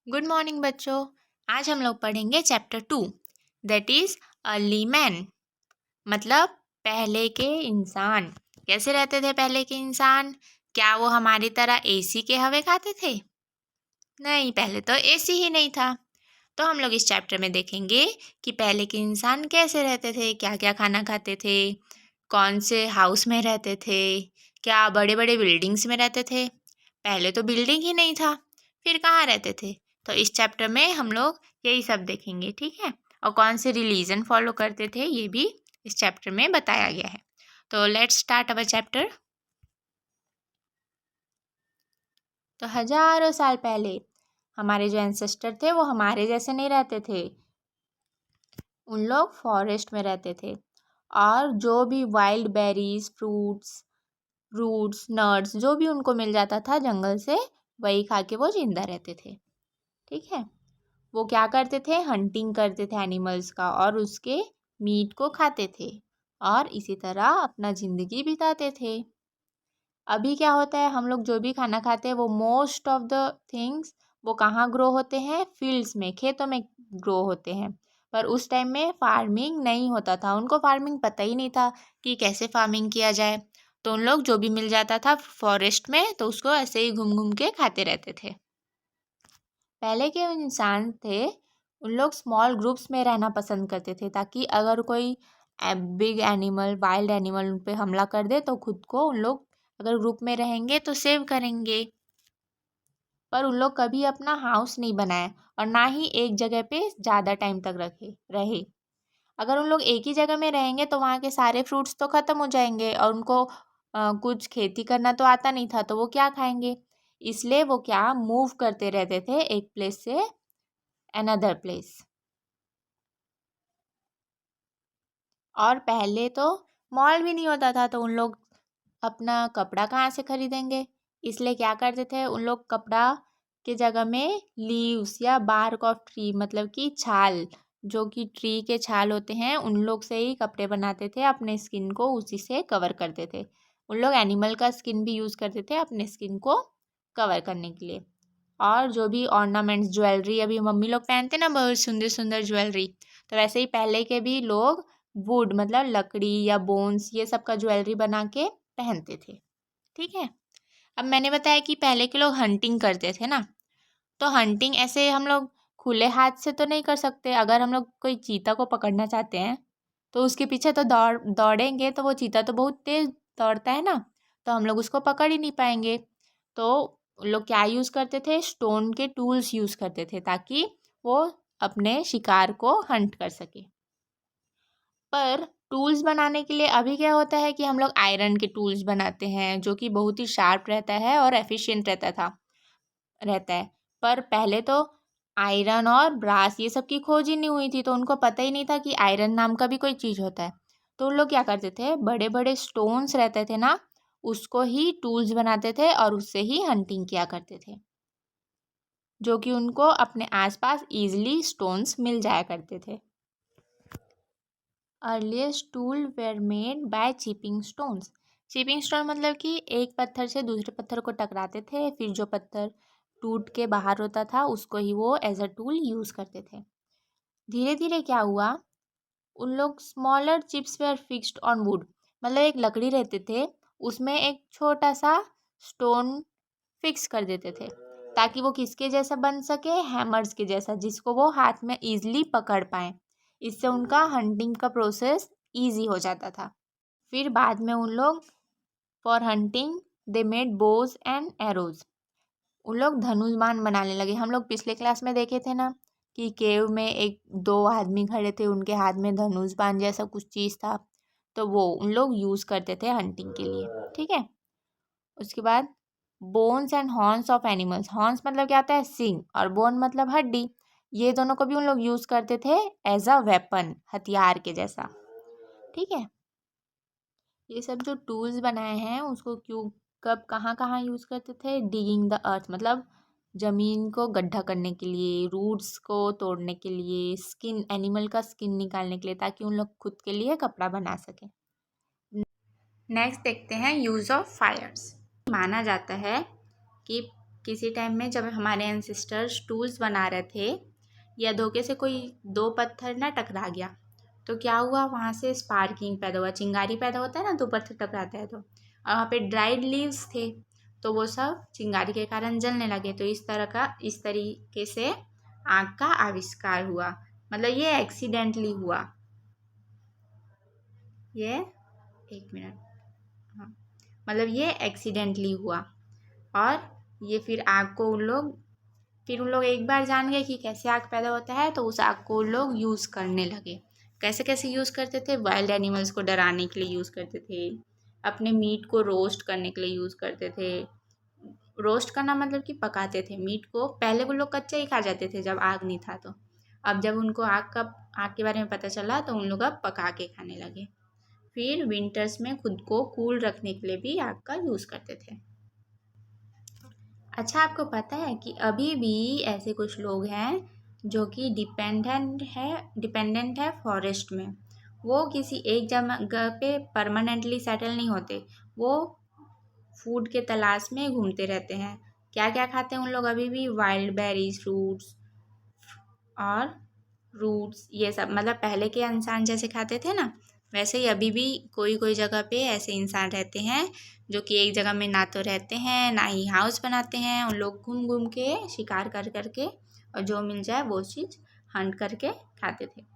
Good morning बच्चों। आज हम लोग पढ़ेंगे chapter 2 that is early man. मतलब पहले के इंसान कैसे रहते थे। पहले के इंसान क्या वो हमारी तरह एसी के हवा खाते थे? नहीं, पहले तो एसी ही नहीं था। तो हम लोग इस चैप्टर में देखेंगे कि पहले के इंसान कैसे रहते थे, क्या क्या खाना खाते थे, कौन से हाउस में रहते थे, क्या बड़े बड़े बिल्डिंग्स में रहते थे। पहले तो बिल्डिंग ही नहीं था, फिर कहाँ रहते थे। तो इस चैप्टर में हम लोग यही सब देखेंगे, ठीक है। और कौन से रिलीजन फॉलो करते थे ये भी इस चैप्टर में बताया गया है। तो लेट्स स्टार्ट अवर चैप्टर। तो हजारों साल पहले हमारे जो एंसेस्टर थे वो हमारे जैसे नहीं रहते थे। उन लोग फॉरेस्ट में रहते थे और जो भी wild berries, fruits, roots, nuts जो भी उनको मिल जाता था जंगल से, वही खा के वो जिंदा रहते थे, ठीक है। वो क्या करते थे, हंटिंग करते थे एनिमल्स का और उसके मीट को खाते थे और इसी तरह अपना ज़िंदगी बिताते थे। अभी क्या होता है, हम लोग जो भी खाना खाते हैं वो मोस्ट ऑफ द थिंग्स वो कहाँ ग्रो होते हैं, फील्ड्स में, खेतों में ग्रो होते हैं। पर उस टाइम में फार्मिंग नहीं होता था, उनको फार्मिंग पता ही नहीं था कि कैसे फार्मिंग किया जाए। तो उन लोग जो भी मिल जाता था फॉरेस्ट में तो उसको ऐसे ही घूम घूम के खाते रहते थे। पहले के इंसान थे, उन लोग स्मॉल ग्रुप्स में रहना पसंद करते थे ताकि अगर कोई बिग एनिमल, वाइल्ड एनिमल उन पे हमला कर दे तो खुद को उन लोग अगर ग्रुप में रहेंगे तो सेव करेंगे। पर उन लोग कभी अपना हाउस नहीं बनाए और ना ही एक जगह पे ज़्यादा टाइम तक रहे। अगर उन लोग एक ही जगह में रहेंगे तो वहाँ के सारे फ्रूट्स तो ख़त्म हो जाएंगे और उनको कुछ खेती करना तो आता नहीं था, तो वो क्या खाएंगे। इसलिए वो क्या मूव करते रहते थे एक प्लेस से अनदर प्लेस। और पहले तो मॉल भी नहीं होता था, तो उन लोग अपना कपड़ा कहाँ से खरीदेंगे। इसलिए क्या करते थे, उन लोग कपड़ा के जगह में लीव्स या बार्क ऑफ ट्री, मतलब कि छाल, जो कि ट्री के छाल होते हैं, उन लोग से ही कपड़े बनाते थे, अपने स्किन को उसी से कवर करते थे। उन लोग एनिमल का स्किन भी यूज़ करते थे अपने स्किन को कवर करने के लिए। और जो भी ऑर्नामेंट्स, ज्वेलरी अभी मम्मी लोग पहनते ना बहुत सुंदर सुंदर ज्वेलरी, तो वैसे ही पहले के भी लोग वुड मतलब लकड़ी या बोन्स ये सब का ज्वेलरी बना के पहनते थे, ठीक है। अब मैंने बताया कि पहले के लोग हंटिंग करते थे ना, तो हंटिंग ऐसे हम लोग खुले हाथ से तो नहीं कर सकते। अगर हम लोग कोई चीता को पकड़ना चाहते हैं तो उसके पीछे तो दौड़ेंगे तो वो चीता तो बहुत तेज़ दौड़ता है ना, तो हम लोग उसको पकड़ ही नहीं पाएंगे। तो लोग क्या यूज़ करते थे, स्टोन के टूल्स यूज़ करते थे ताकि वो अपने शिकार को हंट कर सके। पर टूल्स बनाने के लिए अभी क्या होता है कि हम लोग आयरन के टूल्स बनाते हैं जो कि बहुत ही शार्प रहता है और एफिशिएंट रहता है। पर पहले तो आयरन और ब्रास ये सब की खोज ही नहीं हुई थी, तो उनको पता ही नहीं था कि आयरन नाम का भी कोई चीज़ होता है। तो उन लोग क्या करते थे, बड़े बड़े स्टोन्स रहते थे ना, उसको ही टूल्स बनाते थे और उससे ही हंटिंग किया करते थे, जो कि उनको अपने आसपास इजीली स्टोन्स मिल जाया करते थे। Earliest tool were made by chipping stones. Chipping stone मतलब कि एक पत्थर से दूसरे पत्थर को टकराते थे, फिर जो पत्थर टूट के बाहर होता था उसको ही वो एज अ टूल यूज़ करते थे। धीरे धीरे क्या हुआ, उन लोग smaller chips were fixed on wood, मतलब एक लकड़ी रहते थे, उसमें एक छोटा सा स्टोन फिक्स कर देते थे ताकि वो किसके जैसा बन सके, हैमर्स के जैसा, जिसको वो हाथ में ईजिली पकड़ पाए। इससे उनका हंटिंग का प्रोसेस ईजी हो जाता था। फिर बाद में उन लोग for hunting they made Bhoj and arrows, उन लोग धनुष बाण बनाने लगे। हम लोग पिछले क्लास में देखे थे ना कि केव में एक दो आदमी खड़े थे, उनके हाथ में धनुष बाण जैसा कुछ चीज़ था, तो वो उन लोग यूज़ करते थे हंटिंग के लिए, ठीक है। उसके बाद bones and horns of animals, horns मतलब क्या होता है, सींग, और बोन मतलब हड्डी, ये दोनों को भी उन लोग यूज़ करते थे एज अ वेपन, हथियार के जैसा, ठीक है। ये सब जो टूल्स बनाए हैं उसको क्यों, कब, कहाँ कहाँ यूज़ करते थे, डिगिंग द अर्थ मतलब ज़मीन को गड्ढा करने के लिए, रूट्स को तोड़ने के लिए, स्किन, एनिमल का स्किन निकालने के लिए, ताकि उन लोग खुद के लिए कपड़ा बना सकें। नेक्स्ट देखते हैं यूज़ ऑफ फायर्स। माना जाता है कि किसी टाइम में जब हमारे एंसेस्टर्स टूल्स बना रहे थे या धोखे से कोई दो पत्थर ना टकरा गया तो क्या हुआ, वहाँ से स्पार्किंग पैदा हुआ, चिंगारी पैदा होता है ना, दो पत्थर टकराता है तो। और वहाँ पे ड्राइड लीव्स थे तो वो सब चिंगारी के कारण जलने लगे। तो इस तरीके से आग का आविष्कार हुआ। मतलब ये एक्सीडेंटली हुआ। ये एक मिनट, हाँ, मतलब ये एक्सीडेंटली हुआ। और ये फिर आग को उन लोग एक बार जान गए कि कैसे आग पैदा होता है, तो उस आग को लोग यूज़ करने लगे। कैसे कैसे यूज़ करते थे? वाइल्ड एनिमल्स को डराने के लिए यूज़ करते थे, अपने मीट को रोस्ट करने के लिए यूज़ करते थे। रोस्ट करना मतलब कि पकाते थे मीट को। पहले वो लोग कच्चा ही खा जाते थे जब आग नहीं था तो। अब जब उनको आग के बारे में पता चला तो उन लोग अब पका के खाने लगे। फिर विंटर्स में खुद को कूल रखने के लिए भी आग का यूज़ करते थे। अच्छा, आपको पता है कि अभी भी ऐसे कुछ लोग हैं जो कि डिपेंडेंट है फॉरेस्ट में। वो किसी एक जगह पे परमानेंटली सेटल नहीं होते, वो फूड के तलाश में घूमते रहते हैं। क्या क्या खाते हैं उन लोग अभी भी? वाइल्ड बेरीज, फ्रूट्स और रूट्स, ये सब। मतलब पहले के इंसान जैसे खाते थे ना, वैसे ही अभी भी कोई कोई जगह पे ऐसे इंसान रहते हैं जो कि एक जगह में ना तो रहते हैं ना ही हाउस बनाते हैं। उन लोग घूम घूम के शिकार कर करके और जो मिल जाए वो चीज़ हंट करके खाते थे।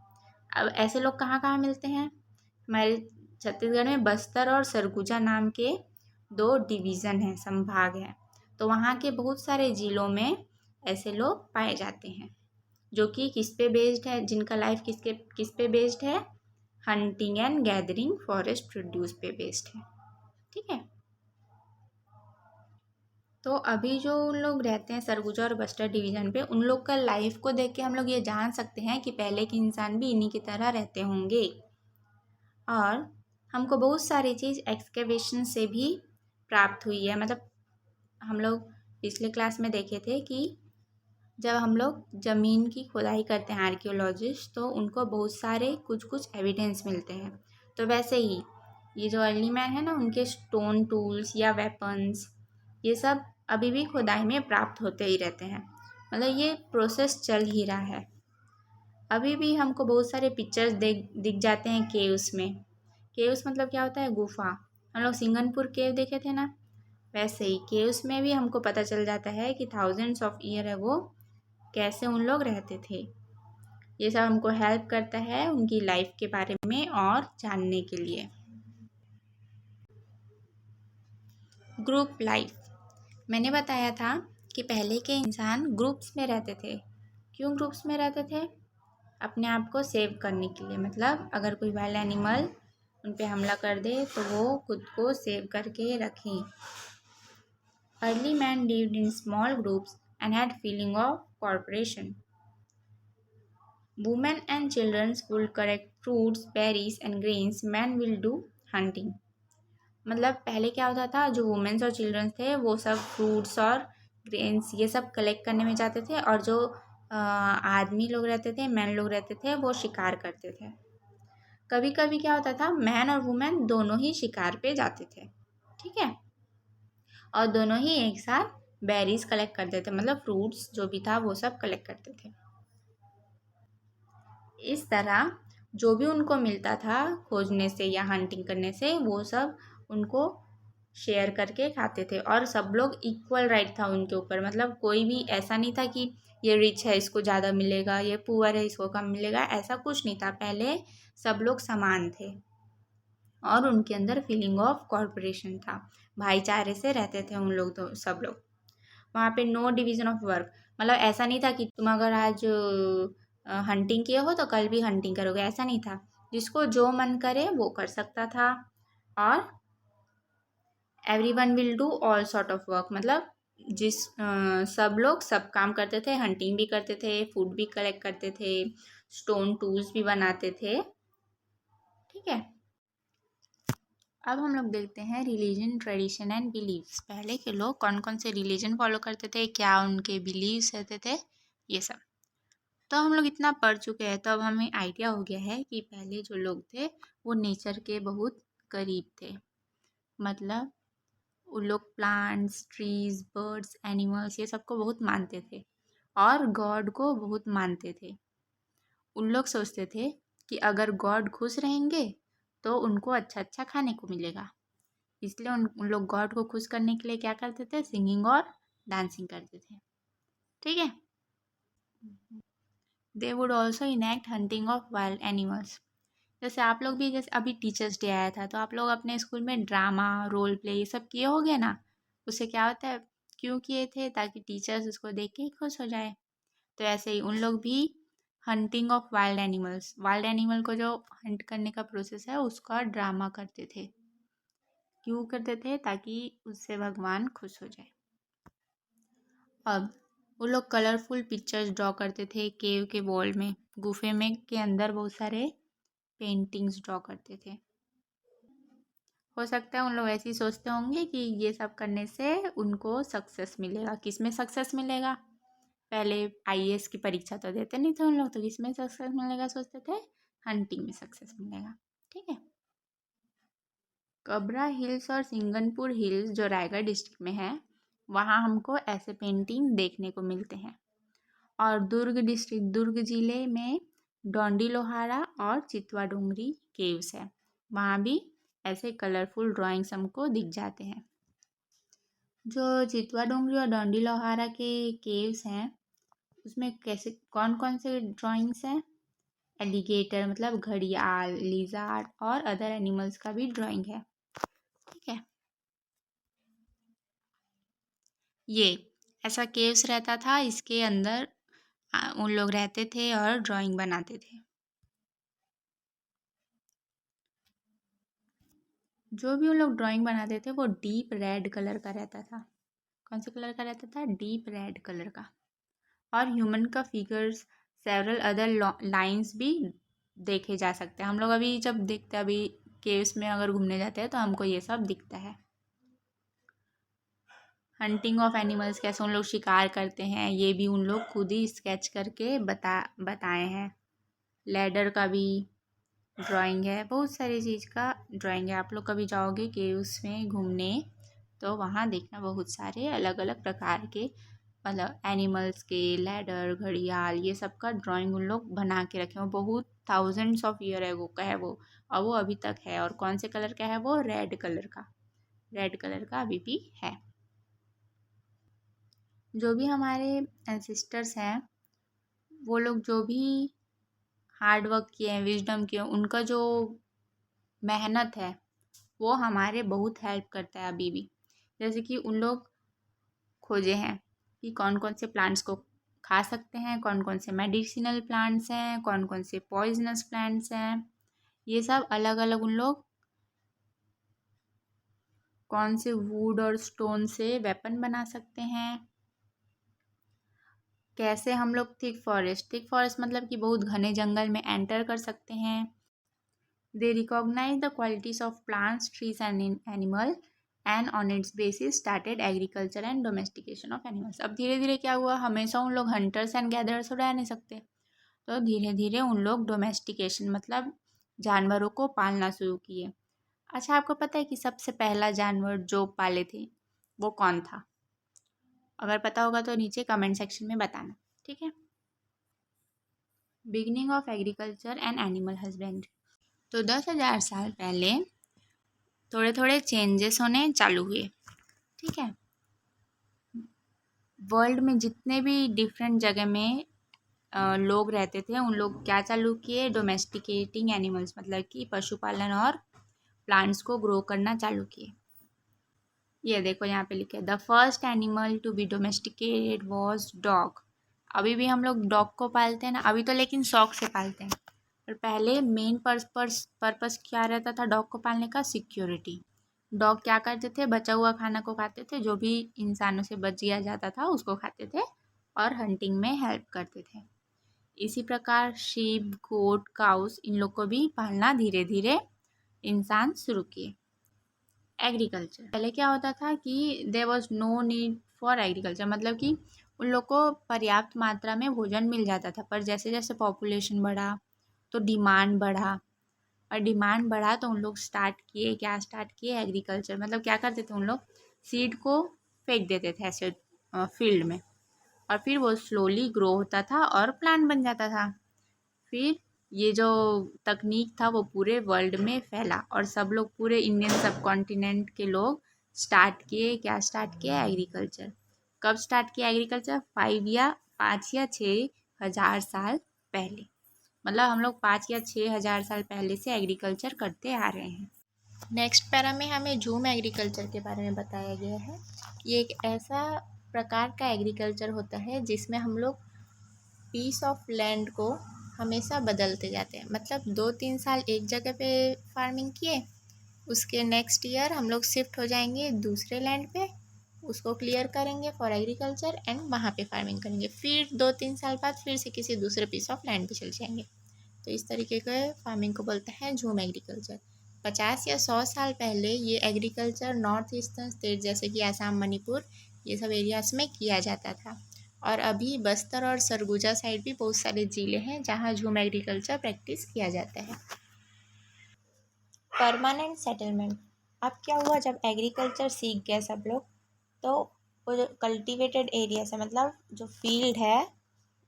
अब ऐसे लोग कहाँ कहाँ मिलते हैं? हमारे छत्तीसगढ़ में बस्तर और सरगुजा नाम के दो डिवीज़न हैं, संभाग हैं। तो वहाँ के बहुत सारे ज़िलों में ऐसे लोग पाए जाते हैं जो कि किस पे बेस्ड है, जिनका लाइफ किस पे बेस्ड है? Hunting and gathering forest produce पे बेस्ड है। ठीक है। तो अभी जो उन लोग रहते हैं सरगुजा और बस्तर डिवीज़न पे, उन लोग का लाइफ को देख के हम लोग ये जान सकते हैं कि पहले के इंसान भी इन्हीं की तरह रहते होंगे। और हमको बहुत सारी चीज़ एक्सकेवेशन से भी प्राप्त हुई है। मतलब हम लोग पिछले क्लास में देखे थे कि जब हम लोग ज़मीन की खुदाई करते हैं आर्कियोलॉजिस्ट, तो उनको बहुत सारे कुछ एविडेंस मिलते हैं। तो वैसे ही ये जो अर्ली मैन है ना, उनके स्टोन टूल्स या वेपन्स, ये सब अभी भी खुदाई में प्राप्त होते ही रहते हैं। मतलब ये प्रोसेस चल ही रहा है। अभी भी हमको बहुत सारे पिक्चर्स दिख जाते हैं केव्स में। केव्स मतलब क्या होता है? गुफा। हम लोग सिंगनपुर केव देखे थे ना, वैसे ही केव्स में भी हमको पता चल जाता है कि थाउजेंड्स ऑफ ईयर अगो कैसे उन लोग रहते थे। ये सब हमको हेल्प करता है उनकी लाइफ के बारे में और जानने के लिए। ग्रुप लाइफ, मैंने बताया था कि पहले के इंसान ग्रुप्स में रहते थे। क्यों ग्रुप्स में रहते थे? अपने आप को सेव करने के लिए। मतलब अगर कोई वाइल्ड एनिमल उन पे हमला कर दे तो वो खुद को सेव करके रखें। Early man lived in small groups and had feeling of corporation. Women and children will collect fruits, berries and grains. Men will do hunting. मतलब पहले क्या होता था, जो वुमेन्स और चिल्ड्रंस थे वो सब फ्रूट्स और ग्रेन्स ये सब कलेक्ट करने में जाते थे, और जो आदमी लोग रहते थे, मैन लोग रहते थे, वो शिकार करते थे। कभी कभी क्या होता था, मैन और वुमेन दोनों ही शिकार पे जाते थे। ठीक है। और दोनों ही एक साथ बेरीज कलेक्ट करते थे, मतलब फ्रूट्स जो भी था वो सब कलेक्ट करते थे। इस तरह जो भी उनको मिलता था खोजने से या हंटिंग करने से, वो सब उनको शेयर करके खाते थे। और सब लोग इक्वल राइट था उनके ऊपर। मतलब कोई भी ऐसा नहीं था कि ये रिच है इसको ज़्यादा मिलेगा, ये पुअर है इसको कम मिलेगा, ऐसा कुछ नहीं था। पहले सब लोग समान थे और उनके अंदर फीलिंग ऑफ कॉर्पोरेशन था। भाईचारे से रहते थे उन लोग, तो सब लोग वहाँ पे नो डिवीज़न ऑफ वर्क। मतलब ऐसा नहीं था कि तुम अगर आज हंटिंग किए हो तो कल भी हंटिंग करोगे, ऐसा नहीं था। जिसको जो मन करे वो कर सकता था। और everyone will do all sort of work. मतलब सब लोग सब काम करते थे, हंटिंग भी करते थे, फूड भी कलेक्ट करते थे, स्टोन टूल्स भी बनाते थे। ठीक है। अब हम लोग देखते हैं रिलीजन, ट्रेडिशन एंड बिलीव्स। पहले के लोग कौन कौन से रिलीजन फॉलो करते थे, क्या उनके बिलीव्स रहते थे, ये सब तो हम लोग इतना पढ़ चुके हैं। तो अब हमें आइडिया हो गया है कि पहले जो लोग थे वो नेचर के बहुत करीब थे। मतलब उन लोग प्लांट्स, ट्रीज, बर्ड्स, एनिमल्स ये सबको बहुत मानते थे और गॉड को बहुत मानते थे। उन लोग सोचते थे कि अगर गॉड खुश रहेंगे तो उनको अच्छा अच्छा खाने को मिलेगा। इसलिए उन लोग गॉड को खुश करने के लिए क्या करते थे, सिंगिंग और डांसिंग करते थे। ठीक है। They would also enact hunting of wild animals. जैसे आप लोग भी, जैसे अभी टीचर्स डे आया था तो आप लोग अपने स्कूल में ड्रामा, रोल प्ले ये सब किए होंगे ना। उससे क्या होता है, क्यों किए थे, ताकि टीचर्स उसको देख के खुश हो जाए। तो ऐसे ही उन लोग भी hunting of wild animals, wild animal को जो हंट करने का प्रोसेस है उसका ड्रामा करते थे। क्यों करते थे, ताकि उससे भगवान खुश हो जाए। अब वो लोग कलरफुल पिक्चर्स ड्रॉ करते थे केव के वॉल में, गुफे में के अंदर बहुत सारे पेंटिंग्स ड्रॉ करते थे। हो सकता है उन लोग ऐसे ही सोचते होंगे कि ये सब करने से उनको सक्सेस मिलेगा। किस में सक्सेस मिलेगा, पहले आईएएस की परीक्षा तो देते नहीं थे उन लोग, तो किस में सक्सेस मिलेगा सोचते थे, हंटिंग में सक्सेस मिलेगा। ठीक है। कबरा हिल्स और सिंगनपुर हिल्स जो रायगढ़ डिस्ट्रिक्ट में है, वहाँ हमको ऐसे पेंटिंग देखने को मिलते हैं। और दुर्ग डिस्ट्रिक्ट, दुर्ग जिले में डोंडी लोहारा और चितवा डोंगरी केव्स है, वहाँ भी ऐसे कलरफुल ड्राइंग्स हमको दिख जाते हैं। जो चितवा डोंगरी और डोंडी लोहारा के केव्स हैं उसमें कैसे कौन कौन से ड्राइंग्स हैं, एलिगेटर मतलब घड़ियाल, लिजार्ड और अदर एनिमल्स का भी ड्राइंग है। ठीक है। ये ऐसा केव्स रहता था, इसके अंदर उन लोग रहते थे और ड्राइंग बनाते थे। जो भी उन लोग ड्राइंग बनाते थे वो डीप रेड कलर का रहता था। कौन से कलर का रहता था, डीप रेड कलर का। और ह्यूमन का फिगर्स, सेवरल अदर लाइंस भी देखे जा सकते हैं। हम लोग अभी जब देखते हैं, अभी केव्स में अगर घूमने जाते हैं तो हमको ये सब दिखता है। हंटिंग ऑफ एनिमल्स, कैसे उन लोग शिकार करते हैं, ये भी उन लोग खुद ही स्केच करके बताए हैं। लैडर का भी ड्राइंग है, बहुत सारी चीज़ का ड्राइंग है। आप लोग कभी जाओगे केव्स में घूमने तो वहाँ देखना बहुत सारे अलग अलग प्रकार के मतलब एनिमल्स के, लैडर, घड़ियाल ये सब का ड्राइंग उन लोग बना के रखे हैं। बहुत थाउजेंड्स ऑफ ईयर एगो का है वो, और वो अभी तक है। और कौन से कलर का है वो, रेड कलर का, रेड कलर का अभी भी है। जो भी हमारे एंसेस्टर्स हैं वो लोग जो भी हार्ड वर्क किए हैं, विजडम किए हैं, उनका जो मेहनत है वो हमारे बहुत हेल्प करता है अभी भी। जैसे कि उन लोग खोजे हैं कि कौन कौन से प्लांट्स को खा सकते हैं, कौन कौन से मेडिसिनल प्लांट्स हैं, कौन कौन से पॉइजनस प्लांट्स हैं। ये सब अलग अलग उन लोग कौन से वुड और स्टोन से वेपन बना सकते हैं। कैसे हम लोग थिक फॉरेस्ट मतलब कि बहुत घने जंगल में एंटर कर सकते हैं। They recognize the qualities of plants, trees and animal and on its basis started agriculture and domestication of animals. अब धीरे धीरे क्या हुआ, हमेशा उन लोग हंटर्स एंड गैदरर्स तो रह नहीं सकते, तो धीरे धीरे उन लोग डोमेस्टिकेशन मतलब जानवरों को पालना शुरू किए। अच्छा, आपको पता है कि सबसे पहला जानवर जो पाले थे वो कौन था? अगर पता होगा तो नीचे कमेंट सेक्शन में बताना। ठीक है। Beginning of agriculture and animal husbandry. तो 10,000 साल पहले थोड़े थोड़े चेंजेस होने चालू हुए। ठीक है। वर्ल्ड में जितने भी डिफरेंट जगह में लोग रहते थे, उन लोग क्या चालू किए, डोमेस्टिकेटिंग एनिमल्स मतलब कि पशुपालन और प्लांट्स को ग्रो करना चालू किए। ये देखो यहाँ पे लिखे, the first animal to be domesticated was dog. अभी भी हम लोग डॉग को पालते हैं ना, अभी तो लेकिन शौक से पालते हैं, पर पहले मेन पर्पस क्या रहता था डॉग को पालने का, सिक्योरिटी। डॉग क्या करते थे, बचा हुआ खाना को खाते थे, जो भी इंसानों से बच गया जाता था उसको खाते थे और हंटिंग में हेल्प करते थे। इसी प्रकार शीप, गोट, काउस इन लोग को भी पालना धीरे धीरे इंसान शुरू किए। एग्रीकल्चर, पहले क्या होता था कि there was no need for agriculture, मतलब कि उन लोग को पर्याप्त मात्रा में भोजन मिल जाता था। पर जैसे जैसे पॉपुलेशन बढ़ा तो डिमांड बढ़ा, और डिमांड बढ़ा तो उन लोग स्टार्ट किए एग्रीकल्चर। मतलब क्या करते थे उन लोग, सीड को फेंक देते थे ऐसे फील्ड में, और फिर वो स्लोली ग्रो होता था और प्लांट बन जाता था। फिर ये जो तकनीक था वो पूरे वर्ल्ड में फैला और सब लोग, पूरे इंडियन सब कॉन्टिनेंट के लोग स्टार्ट किया एग्रीकल्चर। कब स्टार्ट किया एग्रीकल्चर? 5 या 6 हज़ार साल पहले। मतलब हम लोग 5 या 6 हज़ार साल पहले से एग्रीकल्चर करते आ रहे हैं। नेक्स्ट पैरा में हमें झूम एग्रीकल्चर के बारे में बताया गया है। ये एक ऐसा प्रकार का एग्रीकल्चर होता है जिसमें हम लोग पीस ऑफ लैंड को हमेशा बदलते जाते हैं। मतलब 2-3 साल एक जगह पे फार्मिंग किए, उसके नेक्स्ट ईयर हम लोग शिफ्ट हो जाएंगे दूसरे लैंड पे, उसको क्लियर करेंगे फॉर एग्रीकल्चर एंड वहाँ पे फार्मिंग करेंगे। फिर 2-3 साल बाद फिर से किसी दूसरे पीस ऑफ लैंड पे चले जाएंगे। तो इस तरीके के फार्मिंग को बोलते हैं झूम एग्रीकल्चर। 50 या 100 साल पहले ये एग्रीकल्चर नॉर्थ ईस्टर्न स्टेट जैसे कि आसाम, मणिपुर, ये सब एरियाज में किया जाता था। और अभी बस्तर और सरगुजा साइड भी बहुत सारे ज़िले हैं जहाँ झूम एग्रीकल्चर प्रैक्टिस किया जाता है। Permanent settlement. अब क्या हुआ, जब एग्रीकल्चर सीख गए सब लोग, तो वो जो कल्टिवेटेड एरिया से, मतलब जो फील्ड है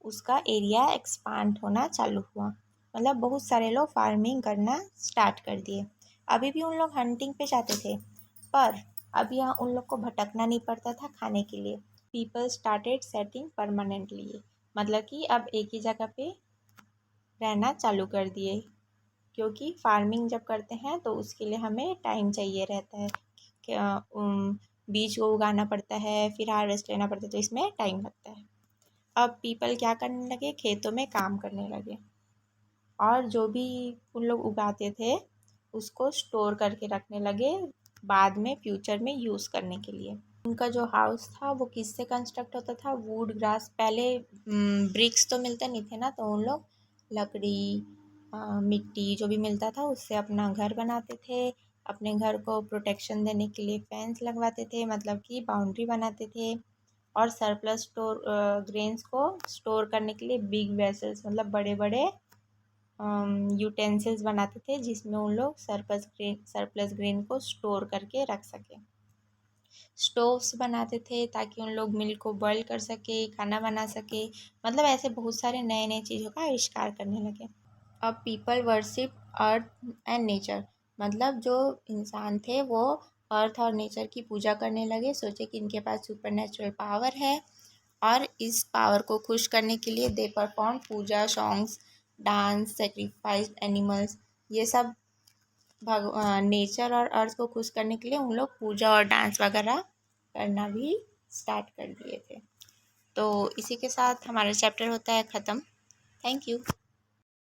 उसका एरिया एक्सपांड होना चालू हुआ। मतलब बहुत सारे लोग फार्मिंग करना स्टार्ट कर दिए। अभी भी उन लोग हंटिंग पे जाते थे, पर अब यहाँ उन लोग को भटकना नहीं पड़ता था खाने के लिए। पीपल स्टार्टेड सेटिंग परमानेंटली, मतलब कि अब एक ही जगह पे रहना चालू कर दिए। क्योंकि फार्मिंग जब करते हैं तो उसके लिए हमें टाइम चाहिए रहता है, बीज को उगाना पड़ता है, फिर हार्वेस्ट लेना पड़ता है, तो इसमें टाइम लगता है। अब पीपल क्या करने लगे, खेतों में काम करने लगे, और जो भी उन लोग उगाते थे उसको स्टोर करके रखने लगे बाद में फ्यूचर में यूज़ करने के लिए। उनका जो हाउस था वो किससे कंस्ट्रक्ट होता था? Would, grass. पहले ब्रिक्स तो मिलते नहीं थे ना, तो उन लोग लकड़ी, मिट्टी जो भी मिलता था उससे अपना घर बनाते थे। अपने घर को प्रोटेक्शन देने के लिए फेंस लगवाते थे, मतलब कि बाउंड्री बनाते थे। और सरप्लस ग्रेन्स को स्टोर करने के लिए बिग वेसल्स, मतलब बड़े बड़े यूटेंसिल्स बनाते थे जिसमें उन लोग सरप्लस ग्रेन को स्टोर करके रख सके। स्टोव्स बनाते थे ताकि उन लोग मिल्क को बॉईल कर सके, खाना बना सके। मतलब ऐसे बहुत सारे नए नए चीज़ों का आविष्कार करने लगे। अब people worship earth and nature, मतलब जो इंसान थे वो अर्थ और नेचर की पूजा करने लगे। सोचे कि इनके पास सुपर नेचुरल पावर है, और इस पावर को खुश करने के लिए they perform puja, songs, dance, sacrifice animals. ये सब नेचर और अर्थ को खुश करने के लिए उन लोग पूजा और डांस वगैरह करना भी स्टार्ट कर दिए थे। तो इसी के साथ हमारा चैप्टर होता है ख़त्म। Thank you.